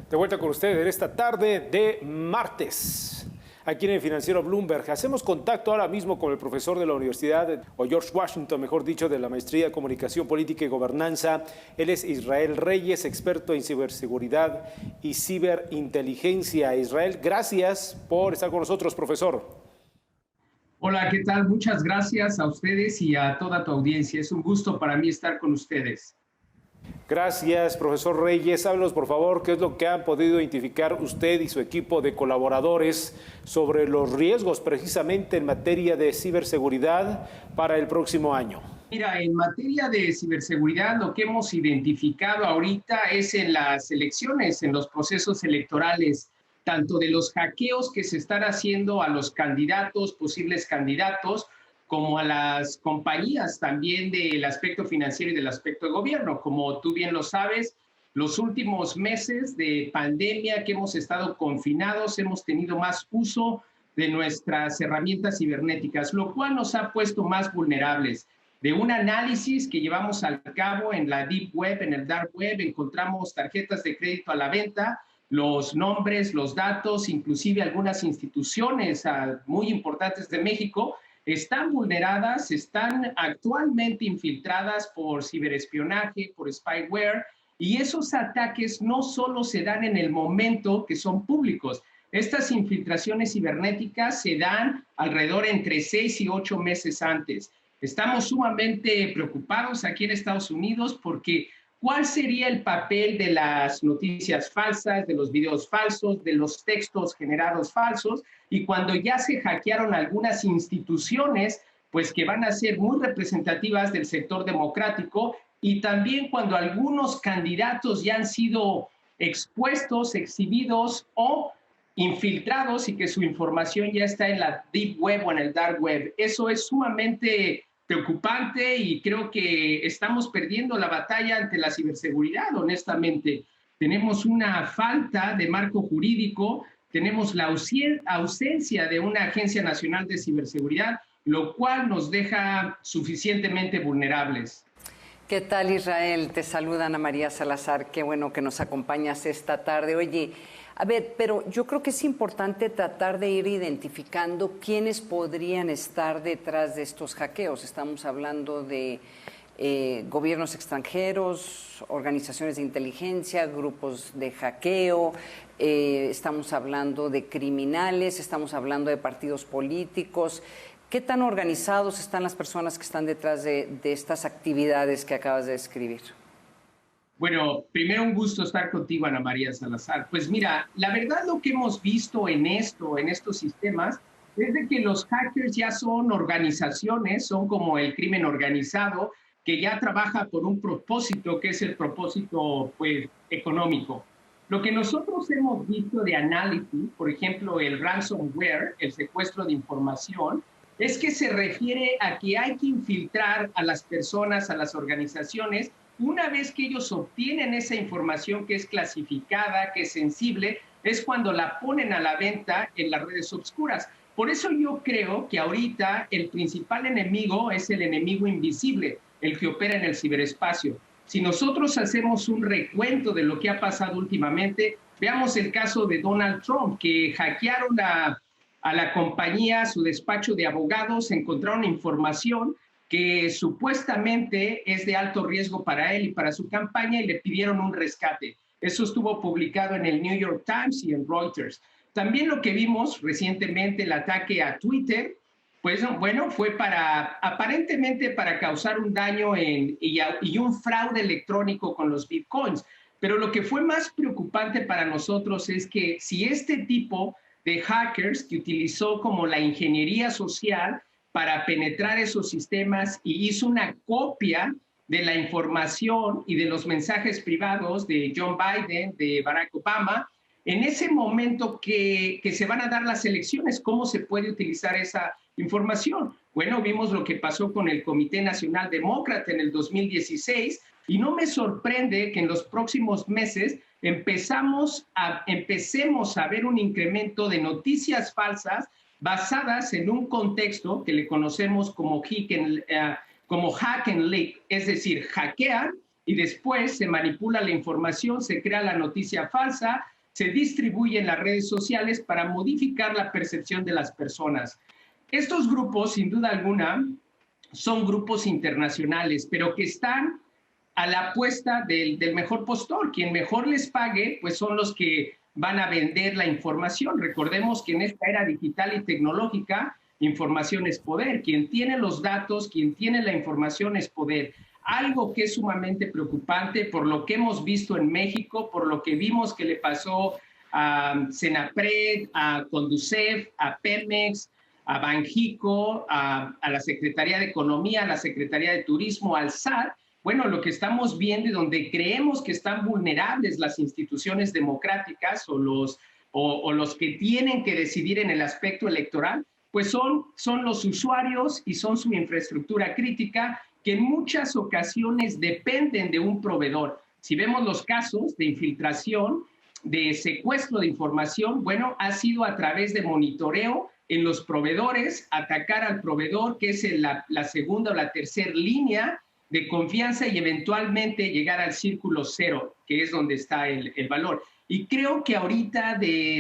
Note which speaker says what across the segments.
Speaker 1: De vuelta con ustedes en esta tarde de martes, aquí en el Financiero Bloomberg. Hacemos contacto ahora mismo con el profesor de la Universidad, o George Washington, mejor dicho, de la Maestría de Comunicación Política y Gobernanza. Él es Israel Reyes, experto en ciberseguridad y ciberinteligencia. Israel, gracias por estar con nosotros, profesor.
Speaker 2: Hola, ¿qué tal? Muchas gracias a ustedes y a toda tu audiencia. Es un gusto para mí estar con ustedes.
Speaker 1: Gracias, profesor Reyes. Háblenos, por favor, qué es lo que han podido identificar usted y su equipo de colaboradores sobre los riesgos precisamente en materia de ciberseguridad para el próximo año.
Speaker 2: Mira, en materia de ciberseguridad, lo que hemos identificado ahorita es en las elecciones, en los procesos electorales, tanto de los hackeos que se están haciendo a los candidatos, posibles candidatos, como a las compañías también del aspecto financiero y del aspecto de gobierno. Como tú bien lo sabes, los últimos meses de pandemia que hemos estado confinados, hemos tenido más uso de nuestras herramientas cibernéticas, lo cual nos ha puesto más vulnerables. De un análisis que llevamos al cabo en la Deep Web, en el Dark Web, encontramos tarjetas de crédito a la venta, los nombres, los datos, inclusive algunas instituciones muy importantes de México, están vulneradas, están actualmente infiltradas por ciberespionaje, por spyware, y esos ataques no solo se dan en el momento que son públicos. Estas infiltraciones cibernéticas se dan alrededor entre 6 y 8 meses antes. Estamos sumamente preocupados aquí en Estados Unidos porque ¿cuál sería el papel de las noticias falsas, de los videos falsos, de los textos generados falsos? Y cuando ya se hackearon algunas instituciones, pues que van a ser muy representativas del sector democrático, y también cuando algunos candidatos ya han sido expuestos, exhibidos o infiltrados y que su información ya está en la Deep Web o en el Dark Web. Eso es sumamente preocupante y creo que estamos perdiendo la batalla ante la ciberseguridad, honestamente. Tenemos una falta de marco jurídico, tenemos la ausencia de una Agencia Nacional de Ciberseguridad, lo cual nos deja suficientemente vulnerables.
Speaker 3: ¿Qué tal, Israel? Te saluda Ana María Salazar. Qué bueno que nos acompañas esta tarde. Oye, a ver, pero yo creo que es importante tratar de ir identificando quiénes podrían estar detrás de estos hackeos. Estamos hablando de gobiernos extranjeros, organizaciones de inteligencia, grupos de hackeo, estamos hablando de criminales, estamos hablando de partidos políticos. ¿Qué tan organizados están las personas que están detrás de estas actividades que acabas de describir?
Speaker 2: Bueno, primero un gusto estar contigo, Ana María Salazar. Pues mira, la verdad lo que hemos visto en estos sistemas, es de que los hackers ya son organizaciones, son como el crimen organizado, que ya trabaja por un propósito, que es el propósito, pues, económico. Lo que nosotros hemos visto de análisis, por ejemplo, el ransomware, el secuestro de información, es que se refiere a que hay que infiltrar a las personas, a las organizaciones. Una vez que ellos obtienen esa información que es clasificada, que es sensible, es cuando la ponen a la venta en las redes oscuras. Por eso yo creo que ahorita el principal enemigo es el enemigo invisible, el que opera en el ciberespacio. Si nosotros hacemos un recuento de lo que ha pasado últimamente, veamos el caso de Donald Trump, que hackearon a la compañía, su despacho de abogados, encontraron información que supuestamente es de alto riesgo para él y para su campaña, y le pidieron un rescate. Eso estuvo publicado en el New York Times y en Reuters. También lo que vimos recientemente, el ataque a Twitter, pues bueno, fue aparentemente para causar un daño y un fraude electrónico con los bitcoins. Pero lo que fue más preocupante para nosotros es que si este tipo de hackers que utilizó como la ingeniería social para penetrar esos sistemas y hizo una copia de la información y de los mensajes privados de John Biden, de Barack Obama, en ese momento que se van a dar las elecciones, ¿cómo se puede utilizar esa información? Bueno, vimos lo que pasó con el Comité Nacional Demócrata en el 2016 y no me sorprende que en los próximos meses empecemos a ver un incremento de noticias falsas basadas en un contexto que le conocemos como hack and leak, es decir, hackean y después se manipula la información, se crea la noticia falsa, se distribuye en las redes sociales para modificar la percepción de las personas. Estos grupos, sin duda alguna, son grupos internacionales, pero que están a la apuesta del mejor postor. Quien mejor les pague, pues son los que van a vender la información. Recordemos que en esta era digital y tecnológica, información es poder. Quien tiene los datos, quien tiene la información es poder. Algo que es sumamente preocupante por lo que hemos visto en México, por lo que vimos que le pasó a Senapred, a Conducef, a Pemex, a Banjico, a la Secretaría de Economía, a la Secretaría de Turismo, al SAT. Bueno, lo que estamos viendo y donde creemos que están vulnerables las instituciones democráticas o los que tienen que decidir en el aspecto electoral, pues son los usuarios y son su infraestructura crítica, que en muchas ocasiones dependen de un proveedor. Si vemos los casos de infiltración, de secuestro de información, bueno, ha sido a través de monitoreo en los proveedores, atacar al proveedor, que es la segunda o la tercera línea de confianza, y eventualmente llegar al círculo cero, que es donde está el valor. Y creo que ahorita,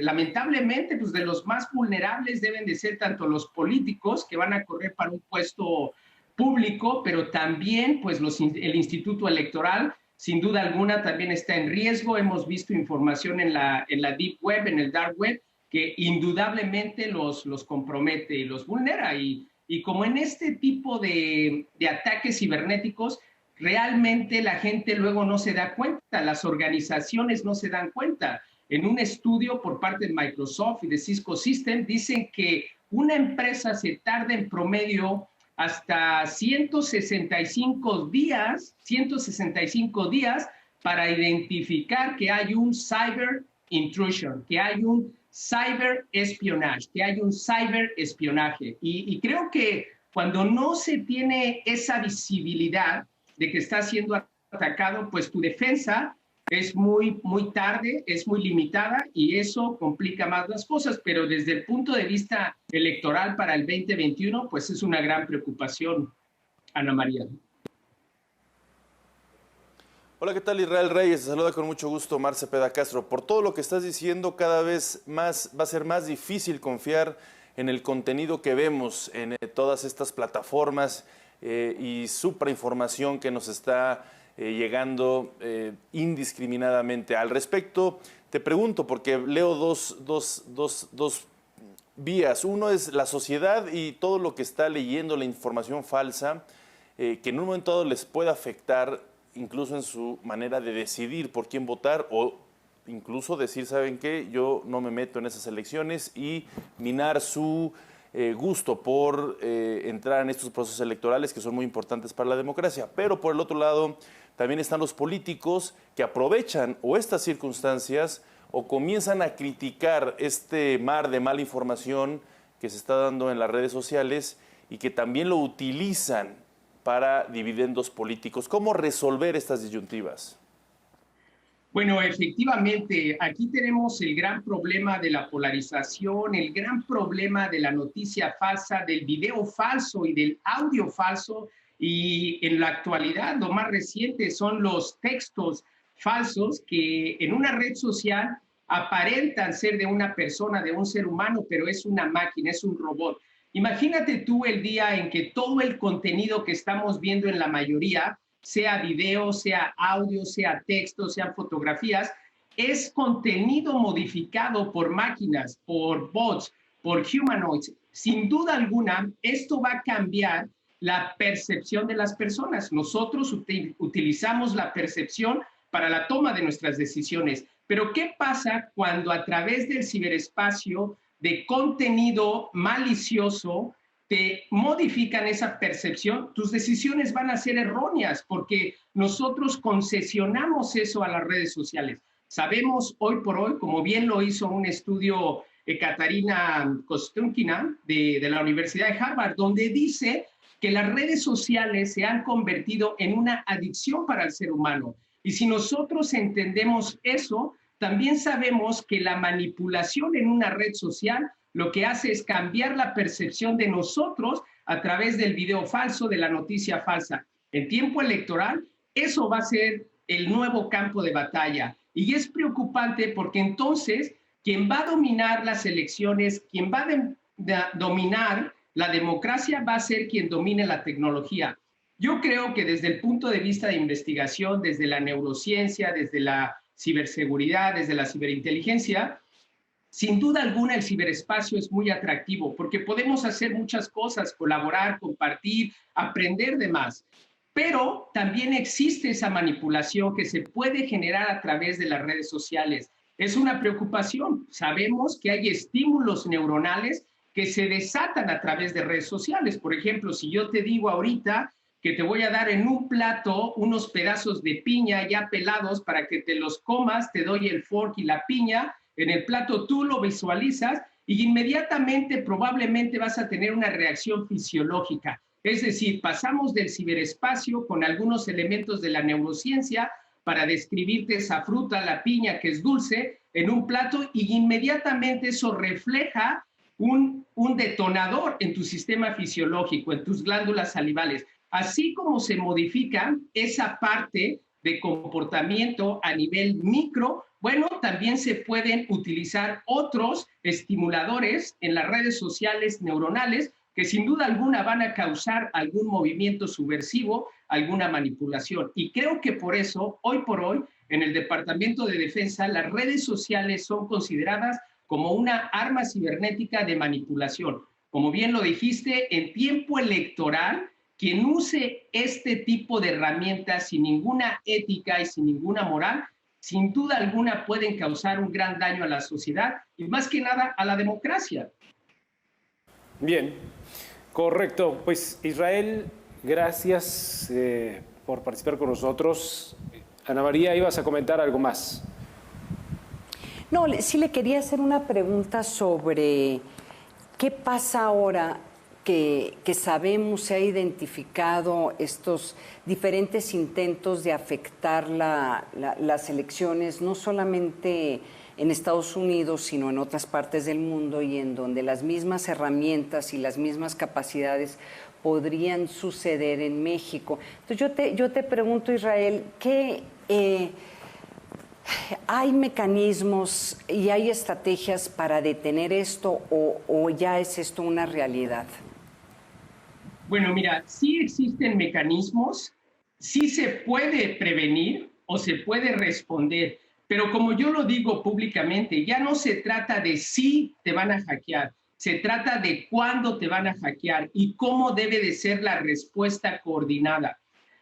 Speaker 2: lamentablemente, pues de los más vulnerables deben de ser tanto los políticos que van a correr para un puesto público, pero también pues el Instituto Electoral, sin duda alguna, también está en riesgo. Hemos visto información en la Deep Web, en el Dark Web, que indudablemente los compromete y los vulnera. Y como en este tipo de ataques cibernéticos, realmente la gente luego no se da cuenta, las organizaciones no se dan cuenta. En un estudio por parte de Microsoft y de Cisco Systems, dicen que una empresa se tarda en promedio hasta 165 días para identificar que hay un cyber intrusion, que hay un cyber espionaje, y creo que cuando no se tiene esa visibilidad de que está siendo atacado, pues tu defensa es muy tarde, es muy limitada, y eso complica más las cosas. Pero desde el punto de vista electoral para el 2021, pues es una gran preocupación, Ana María.
Speaker 4: Hola, ¿qué tal? Israel Reyes, te saluda con mucho gusto Omar Cepeda Castro. Por todo lo que estás diciendo, cada vez más va a ser más difícil confiar en el contenido que vemos en todas estas plataformas y suprainformación que nos está llegando indiscriminadamente. Al respecto, te pregunto, porque leo dos vías. Uno es la sociedad y todo lo que está leyendo, la información falsa, que en un momento dado les puede afectar incluso en su manera de decidir por quién votar, o incluso decir, ¿saben qué? Yo no me meto en esas elecciones, y minar su gusto por entrar en estos procesos electorales que son muy importantes para la democracia. Pero por el otro lado, también están los políticos que aprovechan o estas circunstancias o comienzan a criticar este mar de mala información que se está dando en las redes sociales y que también lo utilizan para dividendos políticos. ¿Cómo resolver estas disyuntivas?
Speaker 2: Bueno, efectivamente, aquí tenemos el gran problema de la polarización, el gran problema de la noticia falsa, del video falso y del audio falso, y en la actualidad lo más reciente son los textos falsos que en una red social aparentan ser de una persona, de un ser humano, pero es una máquina, es un robot. Imagínate tú el día en que todo el contenido que estamos viendo en la mayoría, sea video, sea audio, sea texto, sean fotografías, es contenido modificado por máquinas, por bots, por humanoids. Sin duda alguna, esto va a cambiar la percepción de las personas. Nosotros utilizamos la percepción para la toma de nuestras decisiones. Pero ¿qué pasa cuando a través del ciberespacio, de contenido malicioso, te modifican esa percepción? Tus decisiones van a ser erróneas porque nosotros concesionamos eso a las redes sociales. Sabemos hoy por hoy, como bien lo hizo un estudio Katarina Kostunkina de la Universidad de Harvard, donde dice que las redes sociales se han convertido en una adicción para el ser humano. Y si nosotros entendemos eso, también sabemos que la manipulación en una red social lo que hace es cambiar la percepción de nosotros a través del video falso, de la noticia falsa. En tiempo electoral, eso va a ser el nuevo campo de batalla. Y es preocupante porque entonces quien va a dominar las elecciones, quien va a dominar la democracia va a ser quien domine la tecnología. Yo creo que desde el punto de vista de investigación, desde la neurociencia, desde la ciberseguridad, desde la ciberinteligencia, sin duda alguna el ciberespacio es muy atractivo porque podemos hacer muchas cosas, colaborar, compartir, aprender de más. Pero también existe esa manipulación que se puede generar a través de las redes sociales. Es una preocupación. Sabemos que hay estímulos neuronales que se desatan a través de redes sociales. Por ejemplo, si yo te digo ahorita que te voy a dar en un plato unos pedazos de piña ya pelados para que te los comas, te doy el fork y la piña, en el plato tú lo visualizas y inmediatamente probablemente vas a tener una reacción fisiológica. Es decir, pasamos del ciberespacio con algunos elementos de la neurociencia para describirte esa fruta, la piña que es dulce, en un plato y inmediatamente eso refleja un detonador en tu sistema fisiológico, en tus glándulas salivales. Así como se modifica esa parte de comportamiento a nivel micro, bueno, también se pueden utilizar otros estimuladores en las redes sociales neuronales que sin duda alguna van a causar algún movimiento subversivo, alguna manipulación. Y creo que por eso, hoy por hoy, en el Departamento de Defensa, las redes sociales son consideradas como una arma cibernética de manipulación. Como bien lo dijiste, en tiempo electoral, quien use este tipo de herramientas sin ninguna ética y sin ninguna moral, sin duda alguna pueden causar un gran daño a la sociedad y más que nada a la democracia.
Speaker 1: Bien, correcto. Pues Israel, gracias por participar con nosotros. Ana María, ibas a comentar algo más.
Speaker 3: No, sí le quería hacer una pregunta sobre qué pasa ahora que sabemos, se ha identificado estos diferentes intentos de afectar las elecciones, no solamente en Estados Unidos, sino en otras partes del mundo y en donde las mismas herramientas y las mismas capacidades podrían suceder en México. Entonces yo te pregunto, Israel, ¿qué hay mecanismos y hay estrategias para detener esto o ya es esto una realidad?
Speaker 2: Bueno, mira, sí existen mecanismos, sí se puede prevenir o se puede responder, pero como yo lo digo públicamente, ya no se trata de si te van a hackear, se trata de cuándo te van a hackear y cómo debe de ser la respuesta coordinada.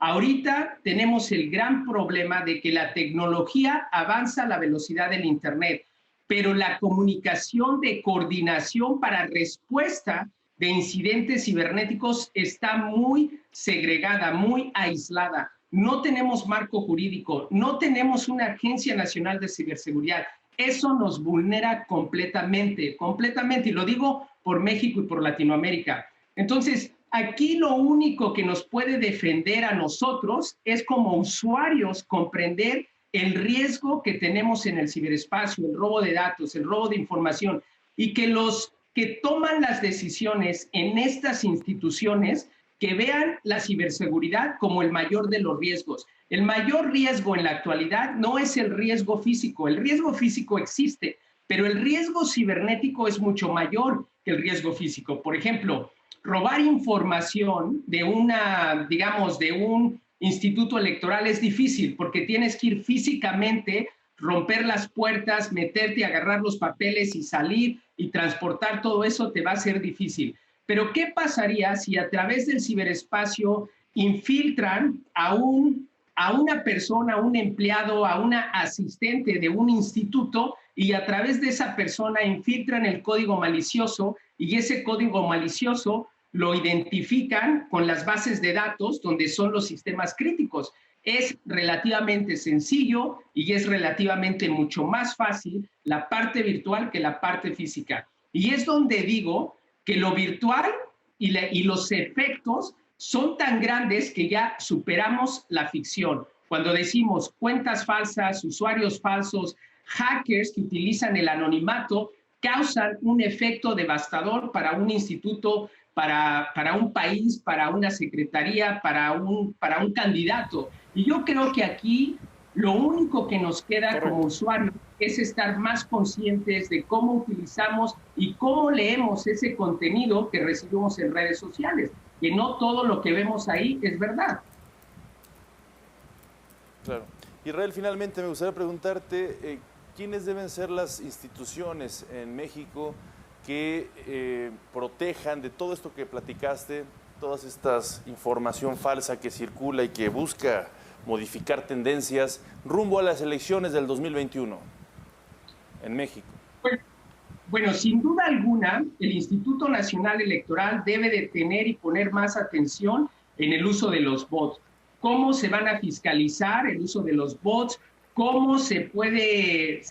Speaker 2: Ahorita tenemos el gran problema de que la tecnología avanza a la velocidad del Internet, pero la comunicación de coordinación para respuesta de incidentes cibernéticos está muy segregada, muy aislada. No tenemos marco jurídico, no tenemos una Agencia Nacional de Ciberseguridad. Eso nos vulnera completamente, completamente, y lo digo por México y por Latinoamérica. Entonces, aquí lo único que nos puede defender a nosotros es como usuarios comprender el riesgo que tenemos en el ciberespacio, el robo de datos, el robo de información, y que los que toman las decisiones en estas instituciones que vean la ciberseguridad como el mayor de los riesgos. El mayor riesgo en la actualidad no es el riesgo físico. El riesgo físico existe, pero el riesgo cibernético es mucho mayor que el riesgo físico. Por ejemplo, robar información de de un instituto electoral es difícil porque tienes que ir físicamente, romper las puertas, meterte, agarrar los papeles y salir y transportar todo eso te va a ser difícil. Pero ¿qué pasaría si a través del ciberespacio infiltran a una persona, a un empleado, a una asistente de un instituto y a través de esa persona infiltran el código malicioso y ese código malicioso lo identifican con las bases de datos donde son los sistemas críticos? Es relativamente sencillo y es relativamente mucho más fácil la parte virtual que la parte física. Y es donde digo que lo virtual y los efectos son tan grandes que ya superamos la ficción. Cuando decimos cuentas falsas, usuarios falsos, hackers que utilizan el anonimato, causan un efecto devastador para un instituto, para un país, para una secretaría, para un candidato. Y yo creo que aquí Lo único que nos queda
Speaker 1: Correcto.
Speaker 2: como usuarios es estar más conscientes de cómo utilizamos y cómo leemos ese contenido que recibimos en redes sociales, que no todo lo que vemos ahí es verdad.
Speaker 4: Claro. Israel, finalmente me gustaría preguntarte, ¿quiénes deben ser las instituciones en México que protejan de todo esto que platicaste, todas estas información falsa que circula y que busca modificar tendencias rumbo a las elecciones del 2021 en México?
Speaker 2: Bueno, sin duda alguna, el Instituto Nacional Electoral debe de tener y poner más atención en el uso de los bots. ¿Cómo se van a fiscalizar el uso de los bots? ¿Cómo se puede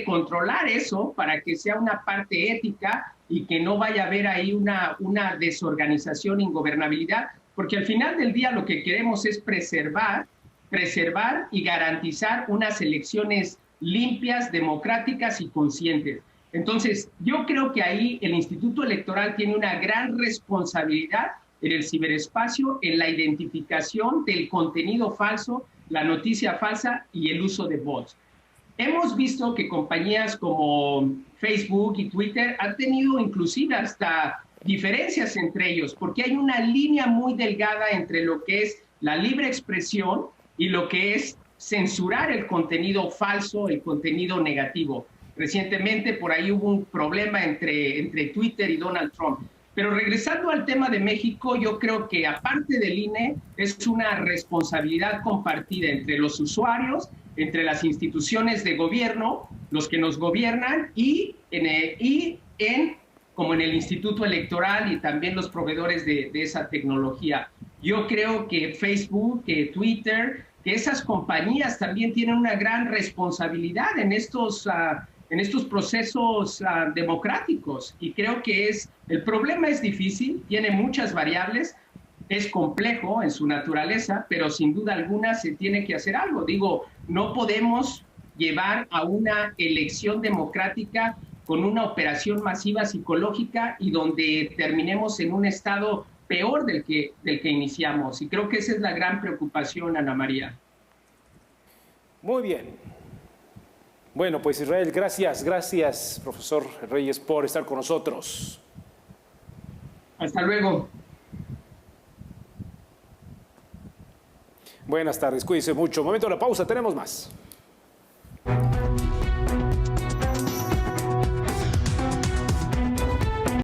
Speaker 2: controlar eso para que sea una parte ética y que no vaya a haber ahí una desorganización, ingobernabilidad? Porque al final del día lo que queremos es preservar y garantizar unas elecciones limpias, democráticas y conscientes. Entonces, yo creo que ahí el Instituto Electoral tiene una gran responsabilidad en el ciberespacio, en la identificación del contenido falso, la noticia falsa y el uso de bots. Hemos visto que compañías como Facebook y Twitter han tenido inclusive hasta diferencias entre ellos, porque hay una línea muy delgada entre lo que es la libre expresión y lo que es censurar el contenido falso, el contenido negativo. Recientemente por ahí hubo un problema entre Twitter y Donald Trump. Pero regresando al tema de México, yo creo que aparte del INE, es una responsabilidad compartida entre los usuarios, entre las instituciones de gobierno, los que nos gobiernan como en el Instituto Electoral y también los proveedores de esa tecnología. Yo creo que Facebook, que Twitter, que esas compañías también tienen una gran responsabilidad en estos procesos democráticos. Y creo que el problema es difícil, tiene muchas variables, es complejo en su naturaleza, pero sin duda alguna se tiene que hacer algo. Digo, no podemos llevar a una elección democrática con una operación masiva psicológica y donde terminemos en un estado peor del que iniciamos. Y creo que esa es la gran preocupación, Ana María.
Speaker 1: Muy bien. Bueno, pues Israel, gracias, profesor Reyes, por estar con nosotros.
Speaker 2: Hasta luego.
Speaker 1: Buenas tardes, cuídense mucho. Momento de la pausa, tenemos más.